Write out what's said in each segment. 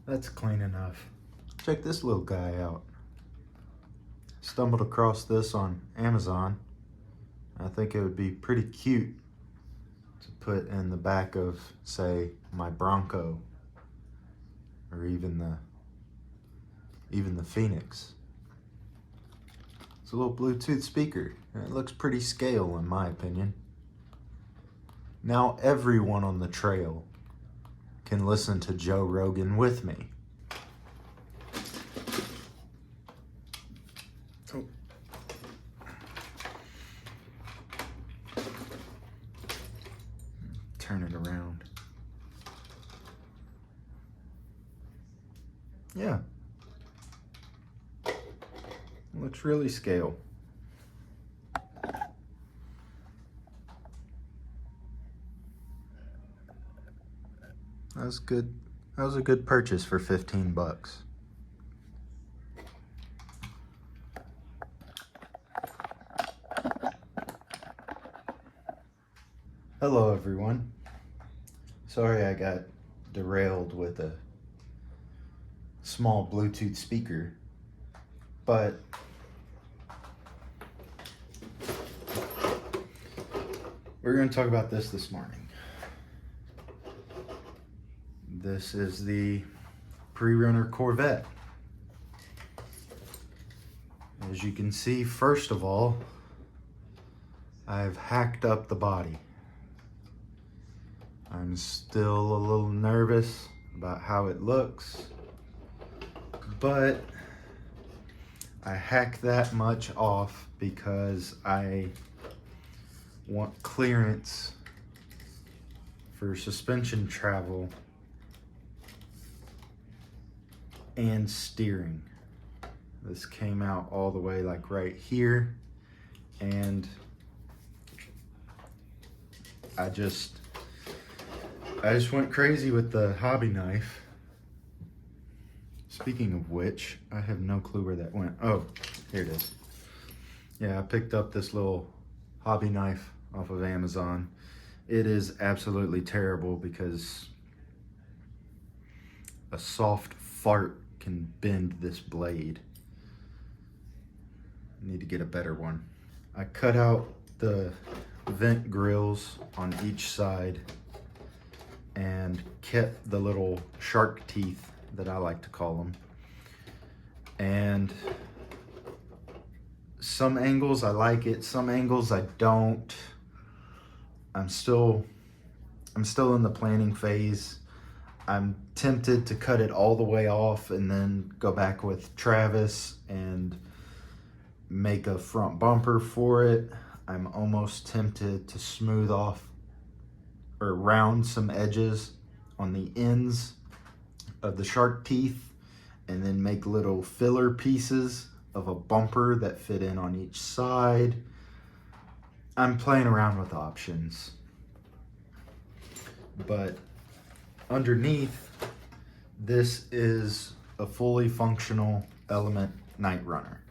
That's clean enough. Check this little guy out. Stumbled across this on Amazon. I think it would be pretty cute to put in the back of, say, my Bronco, or even the Phoenix. It's a little Bluetooth speaker, and it looks pretty scale in my opinion. Now everyone on the trail can listen to Joe Rogan with me. Oh. Turn it around. Yeah. Looks really scale. That was good. That was a good purchase for 15 bucks. Hello everyone. Sorry I got derailed with a small Bluetooth speaker, but we're going to talk about this morning. This is the prerunner Corvette. As you can see, first of all, I've hacked up the body. I'm still a little nervous about how it looks, but I hacked that much off because I want clearance for suspension travel and steering. This came out all the way like right here, and I just went crazy with the hobby knife. Speaking of which, I have no clue where that went. Oh, here it is. Yeah, I picked up this little hobby knife off of Amazon. It is absolutely terrible because a soft fart can bend this blade. I need to get a better one. I cut out the vent grills on each side and kept the little shark teeth that I like to call them. And some angles I like it, some angles I don't. I'm still in the planning phase. I'm tempted to cut it all the way off and then go back with Travis and make a front bumper for it. I'm almost tempted to smooth off or round some edges on the ends of the shark teeth and then make little filler pieces of a bumper that fit in on each side. I'm playing around with options, but underneath, this is a fully functional Element Night Runner.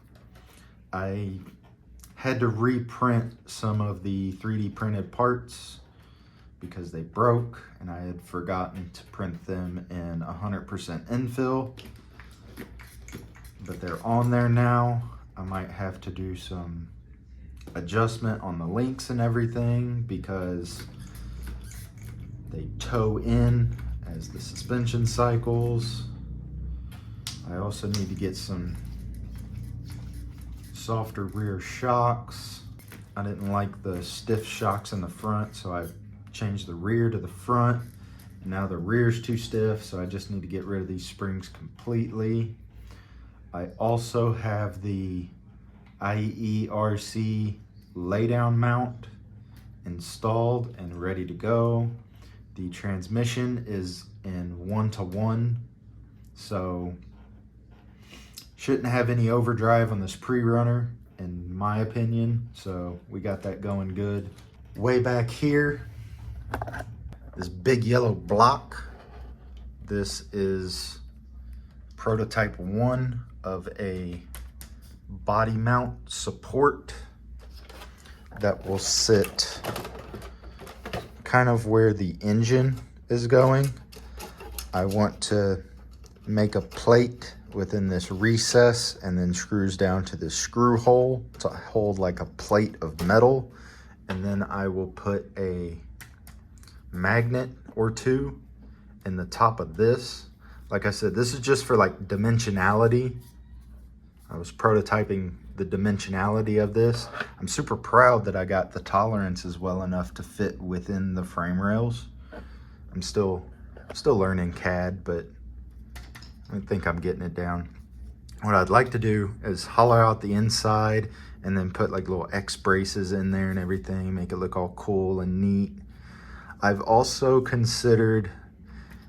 I had to reprint some of the 3D printed parts because they broke and I had forgotten to print them in 100% infill, but they're on there now. I might have to do some adjustment on the links and everything because they toe in as the suspension cycles. I also need to get some softer rear shocks. I didn't like the stiff shocks in the front, so I changed the rear to the front. Now the rear's too stiff, so I just need to get rid of these springs completely. I also have the IERC laydown mount installed and ready to go. The transmission is in 1-to-1, so shouldn't have any overdrive on this pre-runner in my opinion, so we got that going good. Way back here, this big yellow block, this is prototype 1 of a body mount support that will sit kind of where the engine is going. I want to make a plate within this recess and then screws down to this screw hole to hold like a plate of metal. And then I will put a magnet or two in the top of this. Like I said, this is just for like dimensionality. I was prototyping the dimensionality of this. I'm super proud that I got the tolerances well enough to fit within the frame rails. I'm still learning CAD, but I think I'm getting it down. What I'd like to do is hollow out the inside and then put like little X braces in there and everything, make it look all cool and neat. I've also considered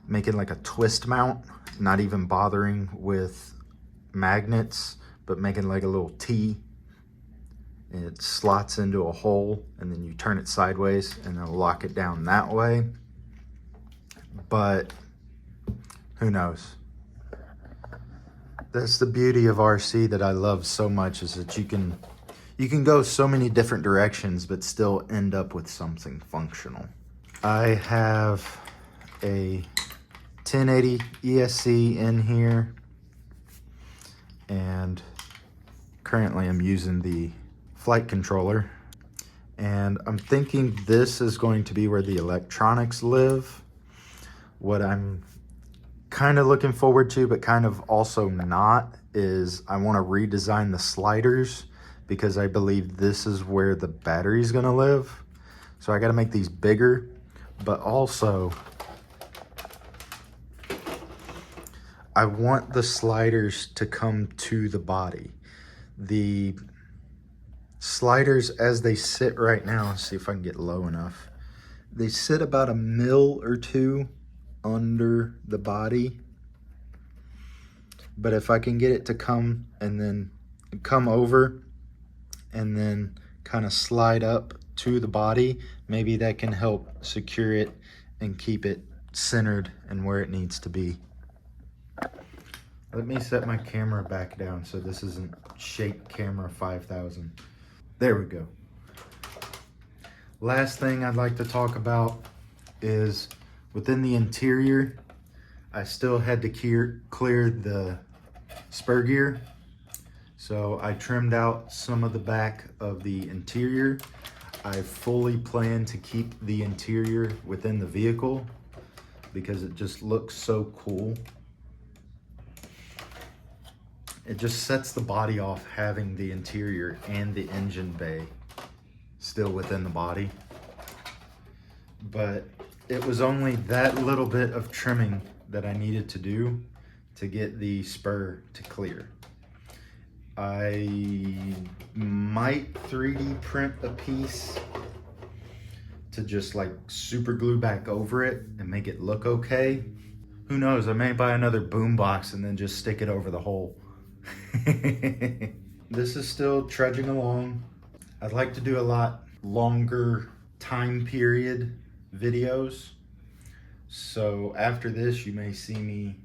making like a twist mount, not even bothering with magnets, but making like a little T. And it slots into a hole and then you turn it sideways and then lock it down that way. But who knows? That's the beauty of RC that I love so much, is that you can go so many different directions but still end up with something functional. I have a 1080 ESC in here, and currently I'm using the flight controller, and I'm thinking this is going to be where the electronics live. What I'm kind of looking forward to, but kind of also not, is I want to redesign the sliders, because I believe this is where the battery is going to live. So I got to make these bigger, but also I want the sliders to come to the body. The sliders as they sit right now, let's see if I can get low enough. They sit about 1 mil or 2 under the body, but if I can get it to come and then come over and then kind of slide up to the body, maybe that can help secure it and keep it centered and where it needs to be. Let me set my camera back down so this isn't Shake Camera 5000. There we go. Last thing I'd like to talk about is within the interior, I still had to clear the spur gear. So I trimmed out some of the back of the interior. I fully plan to keep the interior within the vehicle because it just looks so cool. It just sets the body off having the interior and the engine bay still within the body. But it was only that little bit of trimming that I needed to do to get the spur to clear. I might 3D print a piece to just like super glue back over it and make it look okay. Who knows, I may buy another boom box and then just stick it over the hole. This is still trudging along. I'd like to do a lot longer time period videos. So after this, you may see me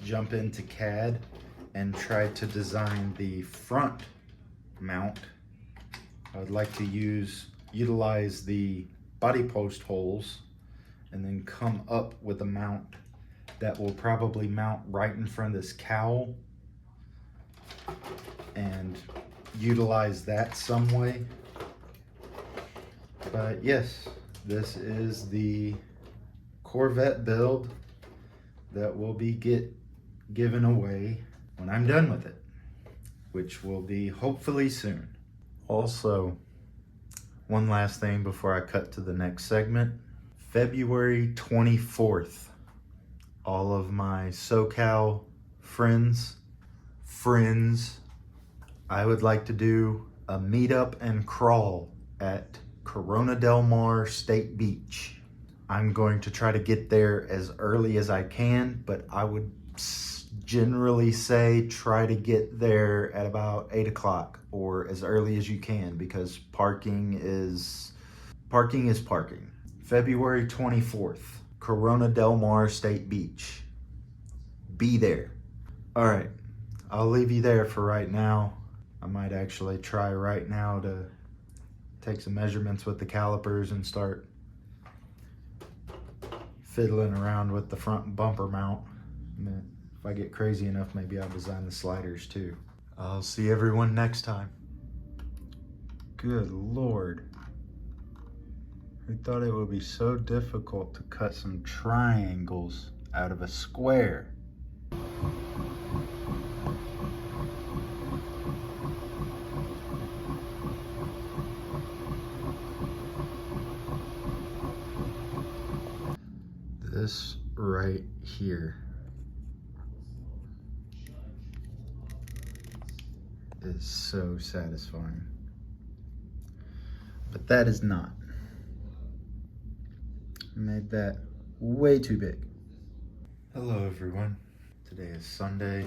jump into CAD and try to design the front mount. I would like to utilize the body post holes and then come up with a mount that will probably mount right in front of this cowl and utilize that some way. But yes, this is the Corvette build that will be given away when I'm done with it, which will be hopefully soon. Also, one last thing before I cut to the next segment. February 24th, all of my SoCal friends, I would like to do a meetup and crawl at Corona Del Mar State Beach. I'm going to try to get there as early as I can, but I would generally say try to get there at about 8 o'clock or as early as you can, because parking is parking. February 24th, Corona Del Mar State Beach. Be there. All right, I'll leave you there for right now. I might actually try right now to take some measurements with the calipers and start fiddling around with the front bumper mount. If I get crazy enough, maybe I'll design the sliders too. I'll see everyone next time. Good Lord. Who thought it would be so difficult to cut some triangles out of a square? This right here is so satisfying. But that is not. I made that way too big. Hello everyone. Today is Sunday.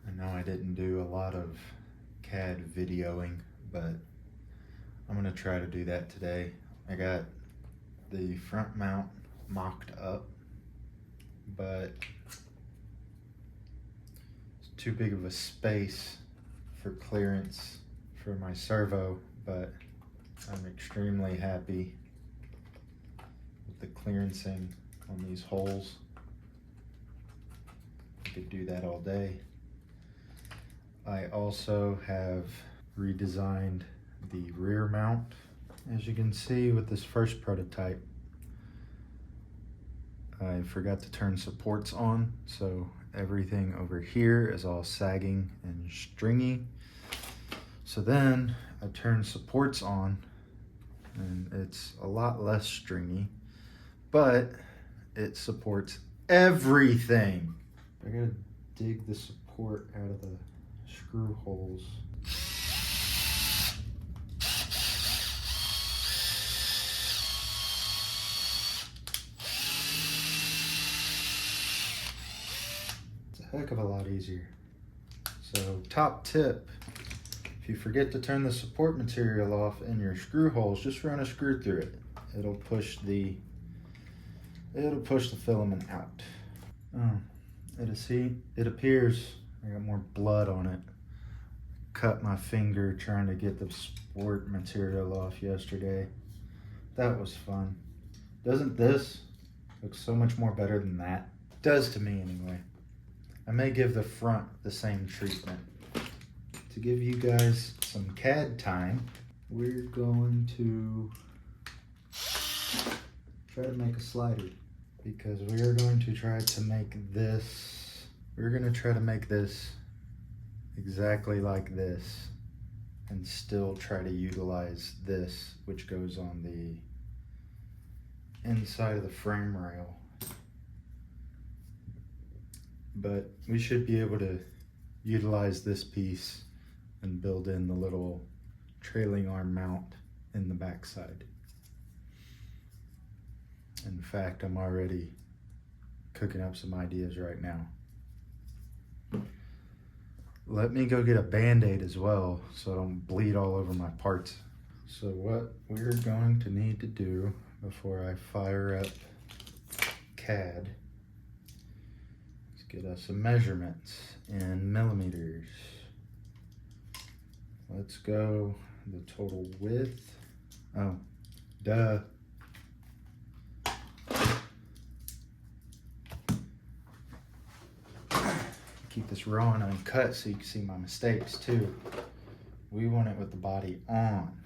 I know I didn't do a lot of CAD videoing, but I'm gonna try to do that today. I got the front mount mocked up, but it's too big of a space for clearance for my servo, but I'm extremely happy with the clearancing on these holes. I could do that all day. I also have redesigned the rear mount. As you can see with this first prototype, I forgot to turn supports on, so everything over here is all sagging and stringy. So then I turned supports on and it's a lot less stringy, but it supports everything. I gotta dig the support out of the screw holes. Heck of a lot easier. So top tip, if you forget to turn the support material off in your screw holes, just run a screw through it. It'll push the filament out. Oh, it appears I got more blood on it. Cut my finger trying to get the support material off yesterday. That was fun. Doesn't this look so much more better than that? Does to me anyway. I may give the front the same treatment. To give you guys some CAD time, we're going to try to make a slider, because we are going to try to make this, exactly like this and still try to utilize this, which goes on the inside of the frame rail. But we should be able to utilize this piece and build in the little trailing arm mount in the backside. In fact, I'm already cooking up some ideas right now. Let me go get a Band-Aid as well so I don't bleed all over my parts. So what we're going to need to do before I fire up CAD, get us some measurements in millimeters. Let's go the total width. Oh, duh. Keep this raw and uncut so you can see my mistakes too. We want it with the body on.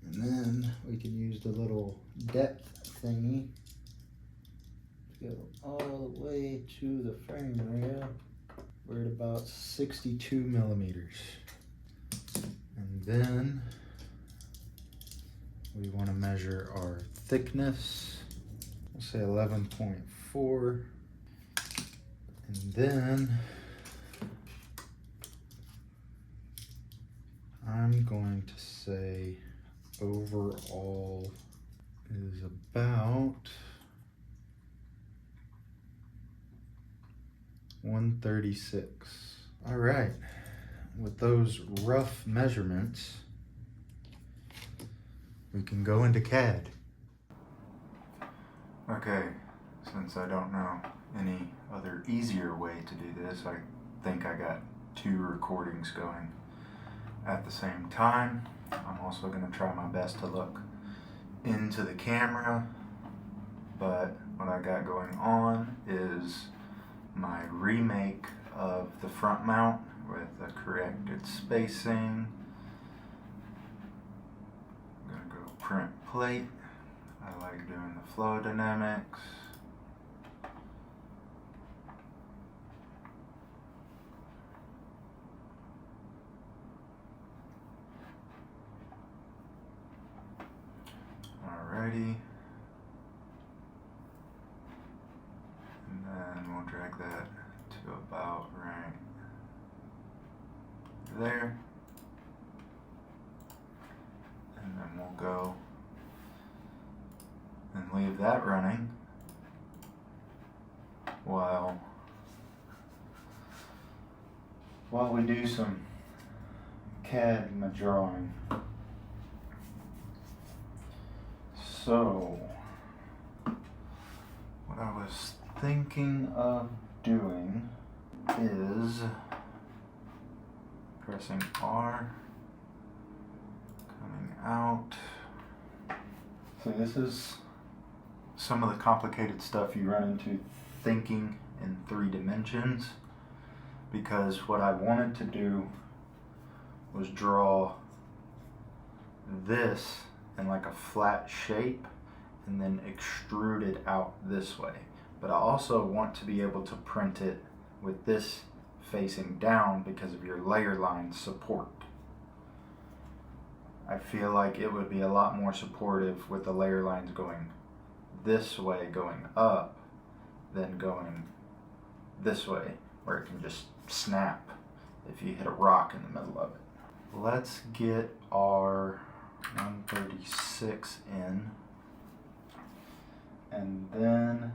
And then we can use the little depth thingy. Go all the way to the frame rail. We're at about 62 millimeters. And then we want to measure our thickness. We'll say 11.4. And then I'm going to say overall is about 136. All right, with those rough measurements, we can go into CAD. Okay, since I don't know any other easier way to do this, I think I got 2 recordings going at the same time. I'm also going to try my best to look into the camera, but what I got going on is my remake of the front mount with the corrected spacing. I'm gonna go print plate. I like doing the flow dynamics. Alrighty. And then we'll drag that to about right there. And then we'll go and leave that running while we do some CAD drawing. So, what I was thinking of doing is pressing R, coming out. So this is some of the complicated stuff you run into thinking in 3 dimensions, because what I wanted to do was draw this in like a flat shape and then extrude it out this way. But I also want to be able to print it with this facing down because of your layer line support. I feel like it would be a lot more supportive with the layer lines going this way, going up, than going this way, where it can just snap if you hit a rock in the middle of it. Let's get our 136 in, and then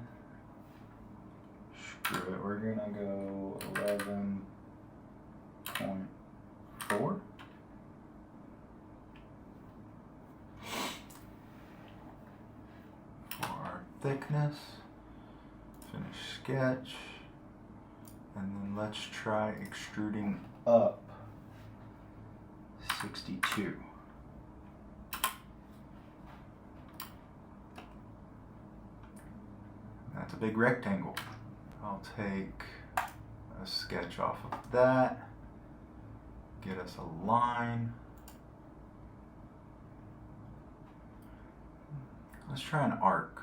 screw it, we're gonna go 11.4 for our thickness. Finish sketch, and then let's try extruding up 62. That's a big rectangle. I'll take a sketch off of that, get us a line. Let's try an arc.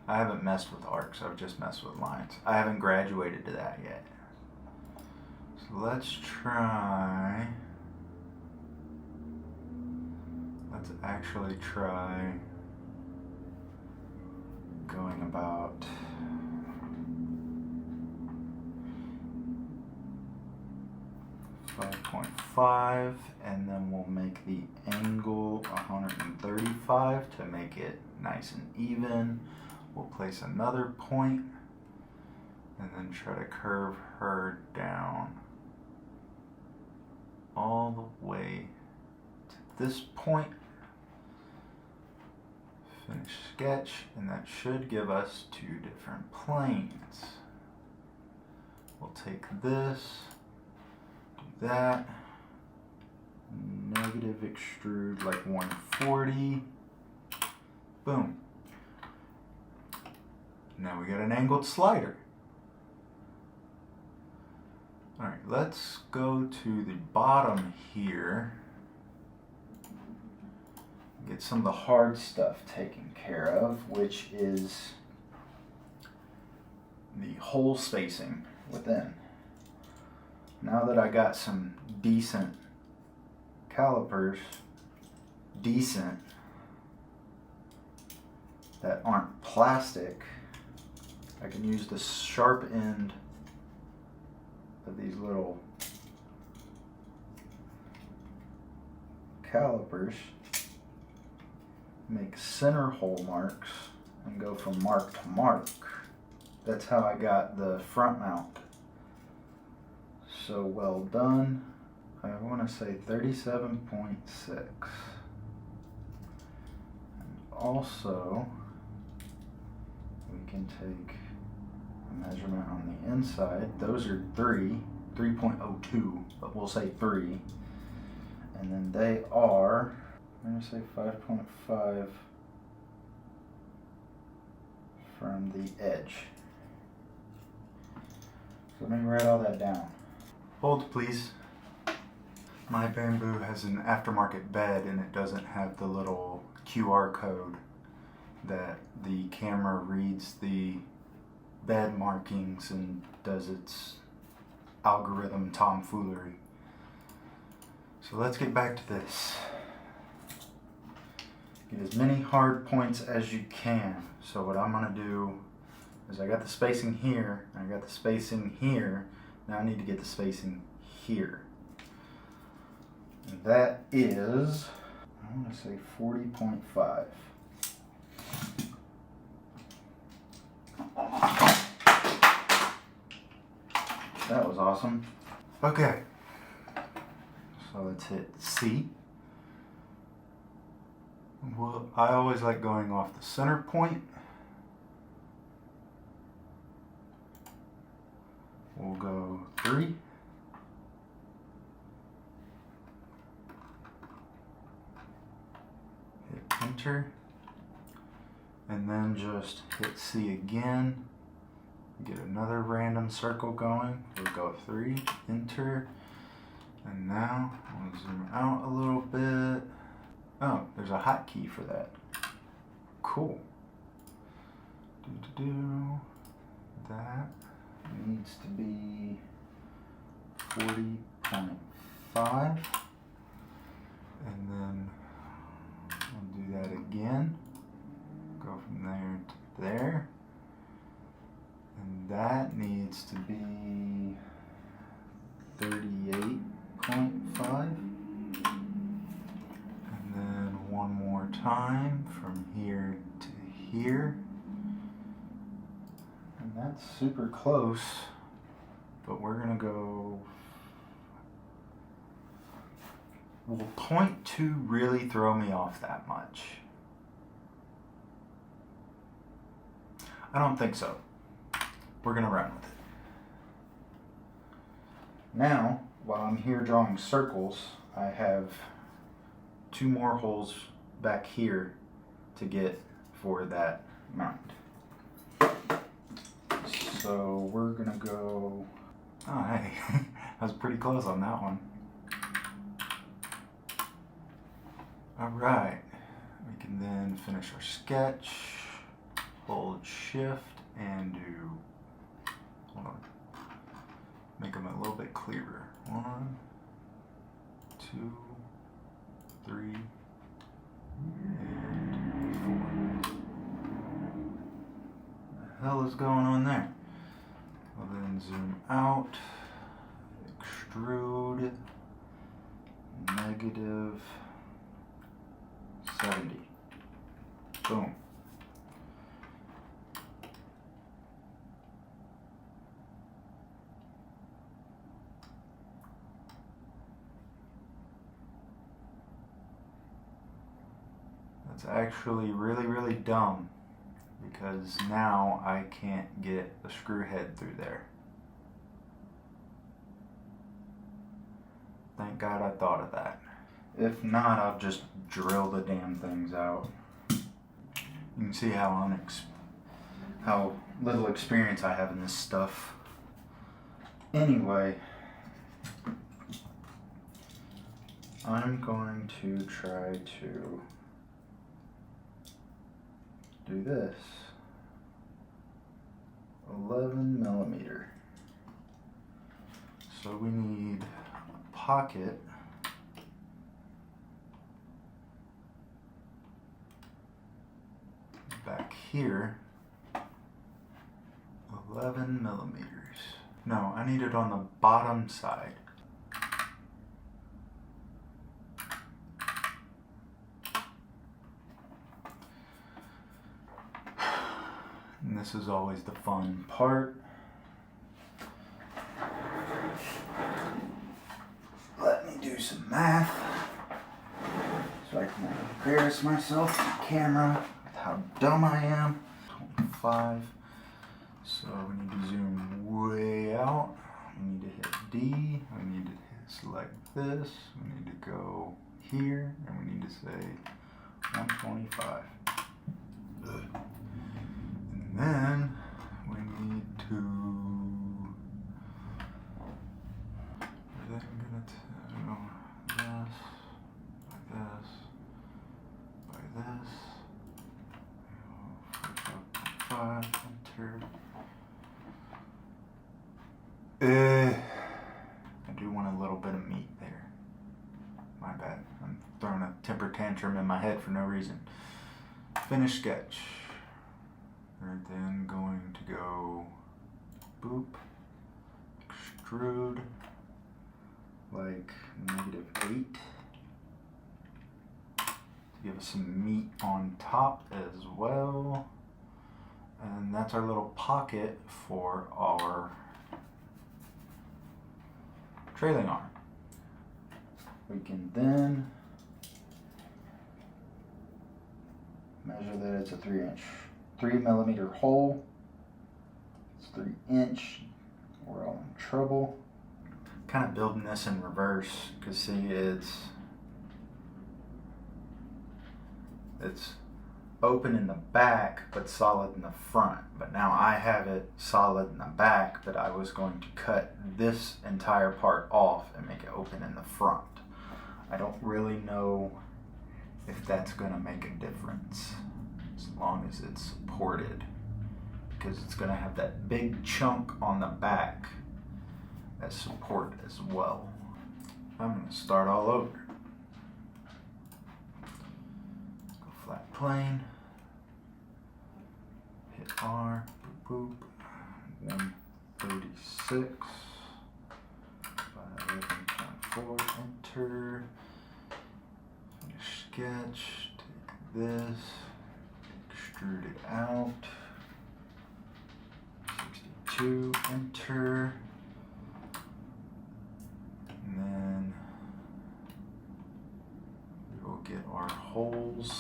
I haven't messed with arcs, I've just messed with lines. I haven't graduated to that yet. So let's actually try going about .5, and then we'll make the angle 135 to make it nice and even. We'll place another point and then try to curve her down all the way to this point. Finish sketch, and that should give us 2 different planes. We'll take this, do that, negative extrude like 140, boom. Now we got an angled slider. All right, let's go to the bottom here. Get some of the hard stuff taken care of, which is the hole spacing within. Now that I got some decent calipers, that aren't plastic, I can use the sharp end of these little calipers, make center hole marks, and go from mark to mark. That's how I got the front mount so well done. I want to say 37.6. And also, we can take a measurement on the inside. Those are 3.02, but we'll say 3. And then they are, I'm going to say 5.5 from the edge. So let me write all that down. Hold please. My bamboo has an aftermarket bed and it doesn't have the little QR code that the camera reads the bed markings and does its algorithm tomfoolery. So let's get back to this. Get as many hard points as you can. So what I'm gonna do is I got the spacing here, I got the spacing here, now I need to get the spacing here. And that is, I wanna say 40.5. That was awesome. Okay, so let's hit C. Well, I always like going off the center point. We'll go 3. Hit enter. And then just hit C again. Get another random circle going. We'll go 3, enter. And now we'll zoom out a little bit. Oh, there's a hotkey for that. Cool. That needs to be 40.5. And then we'll do that again. Go from there to there. And that needs to be 38.5. And then one more time from here to here. And that's super close, but we're gonna go. Will 0.2 really throw me off that much? I don't think so. We're gonna run with it. Now, while I'm here drawing circles, I have 2 more holes back here to get for that mount. So we're gonna go, oh hey, I was pretty close on that one. All right, we can then finish our sketch, hold shift and do, hold on, make them a little bit clearer. 1, 2, 3, and 4. What the hell is going on there? We'll then zoom out, extrude, -70. Boom. That's actually really, really dumb because now I can't get a screw head through there. Thank God I thought of that. If not, I'll just drill the damn things out. You can see how little experience I have in this stuff. Anyway, I'm going to try to do this. 11 millimeter. So we need a pocket back here. 11 millimeters. No, I need it on the bottom side. And this is always the fun part. Let me do some math so I can embarrass myself to the camera with how dumb I am. 25. So we need to zoom way out. We need to hit D. We need to select this. We need to go here, and we need to say 125. And then we need to, then I'm gonna do this, by this, 45, enter. I do want a little bit of meat there. My bad. I'm throwing a temper tantrum in my head for no reason. Finish sketch. We're then going to go boop, extrude, like -8 to give us some meat on top as well. And that's our little pocket for our trailing arm. We can then measure that it's a 3 millimeter hole. It's 3 inch. We're all in trouble. Kind of building this in reverse because see, it's open in the back but solid in the front. But now I have it solid in the back, but I was going to cut this entire part off and make it open in the front. I don't really know if that's going to make a difference as long as it's supported, because it's going to have that big chunk on the back as support as well. I'm going to start all over. Go flat plane, hit R, boop, boop, 136, 511.4, enter, finish sketch, take this, extrude it out, 62, enter, and then we will get our holes,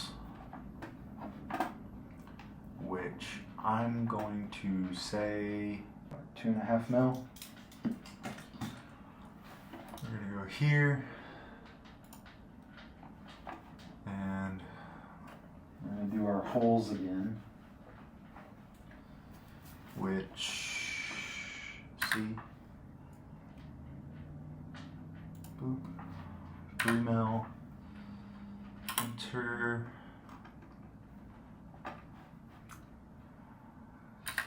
which I'm going to say 2.5 mil. We're gonna go here, and we're gonna do our holes again, which, see, boop, 3 mil, enter,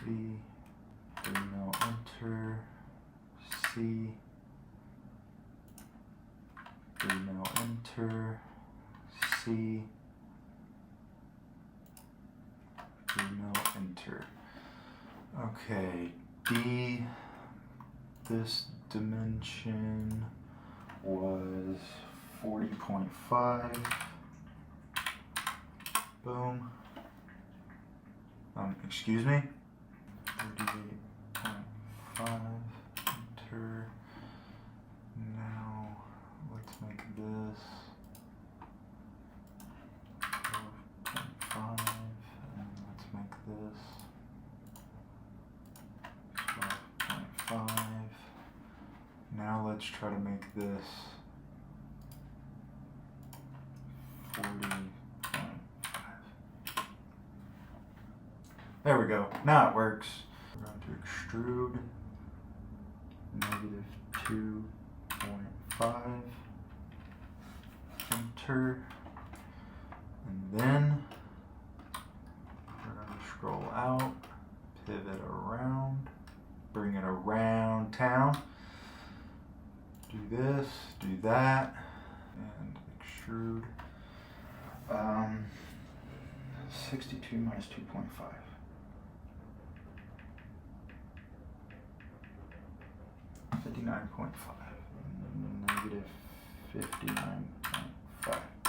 C, 3 mil, enter, C, 3 mil, enter, C, 3 mil, enter. Okay, D, this dimension was 40.5. Boom. Excuse me. 38.5. Enter. Now let's make this 12.5, and let's make this 12.5. Now let's try to make this 40.5. There we go. Now it works. We're going to extrude -2.5. Enter. And then we're going to scroll out, pivot around, bring it around town. Do this, do that, and extrude. 62 minus 2.5. -59.5.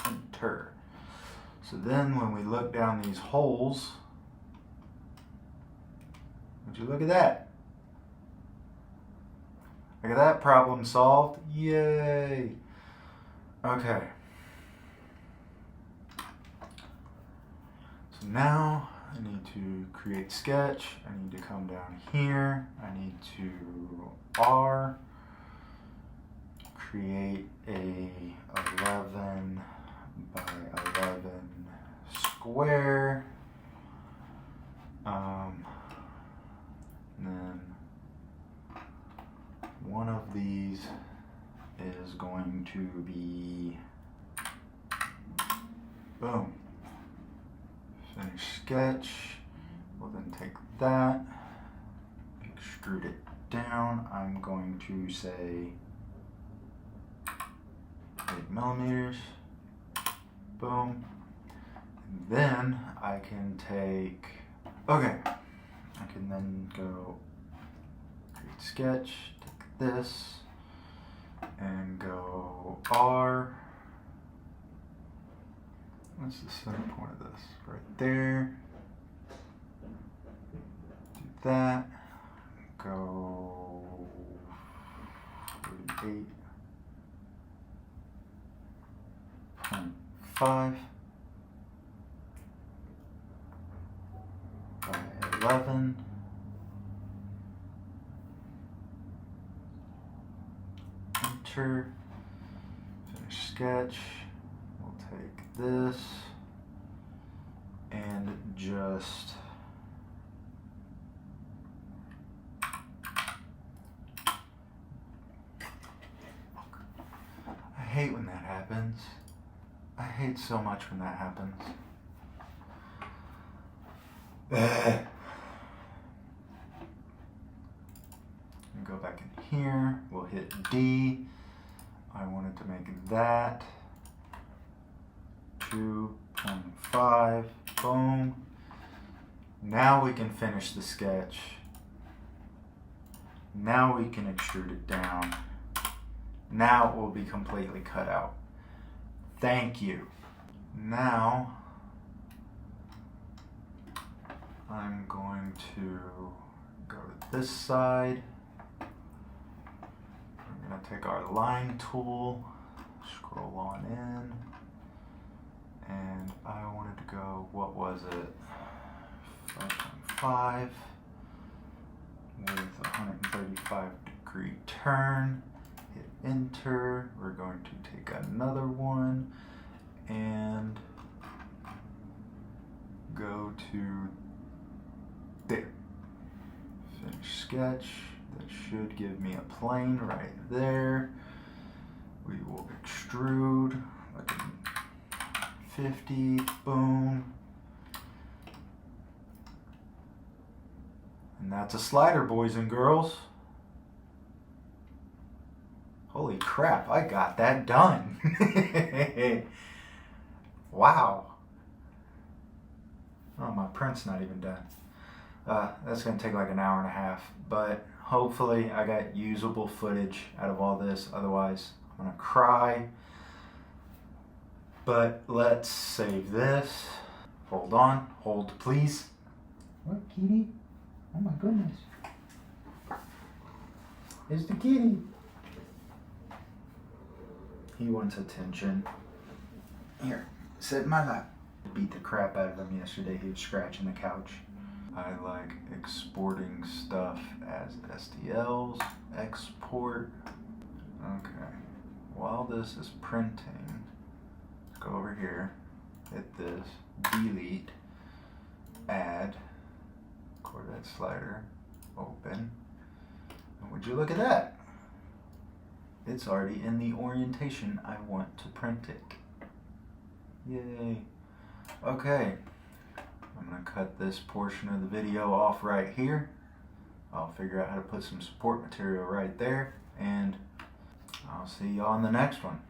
Enter. So then when we look down these holes, would you look at that? Look at that, problem solved. Yay. Okay. So now I need to create sketch. I need to come down here. I need to R, create a 11 by 11 square. be, boom, finish sketch. We'll then take that, extrude it down. I'm going to say 8 millimeters, boom. And then I can take, okay, I can then go create sketch, take this, and go R. What's the center point of this? Right there. Do that. Go 48.5 by 11. Enter. Finish sketch. We'll take this and just I hate when that happens. I hate so much when that happens. Go back in here, we'll hit D. I wanted to make that 2.5, boom. Now we can finish the sketch. Now we can extrude it down. Now it will be completely cut out. Thank you. Now I'm going to go to this side. We're going to take our line tool, scroll on in, and I wanted to go, what was it, 5.5 with 135 degree turn. Hit enter. We're going to take another one and go to there. Finish sketch. That should give me a plane right there. We will extrude like 50, boom. And that's a slider, boys and girls. Holy crap, I got that done. Wow. Oh, my print's not even done. That's gonna take like an hour and a half, but hopefully I got usable footage out of all this. Otherwise, I'm gonna cry. But let's save this. Hold on, hold please. What, kitty? Oh my goodness. It's the kitty. He wants attention. Here, sit in my lap. Beat the crap out of him yesterday. He was scratching the couch. I like exporting stuff as STLs. Export. Okay. While this is printing, let's go over here, hit this, delete, add, Corvette slider, open. And would you look at that? It's already in the orientation I want to print it. Yay. Okay. I'm going to cut this portion of the video off right here. I'll figure out how to put some support material right there. And I'll see y'all in the next one.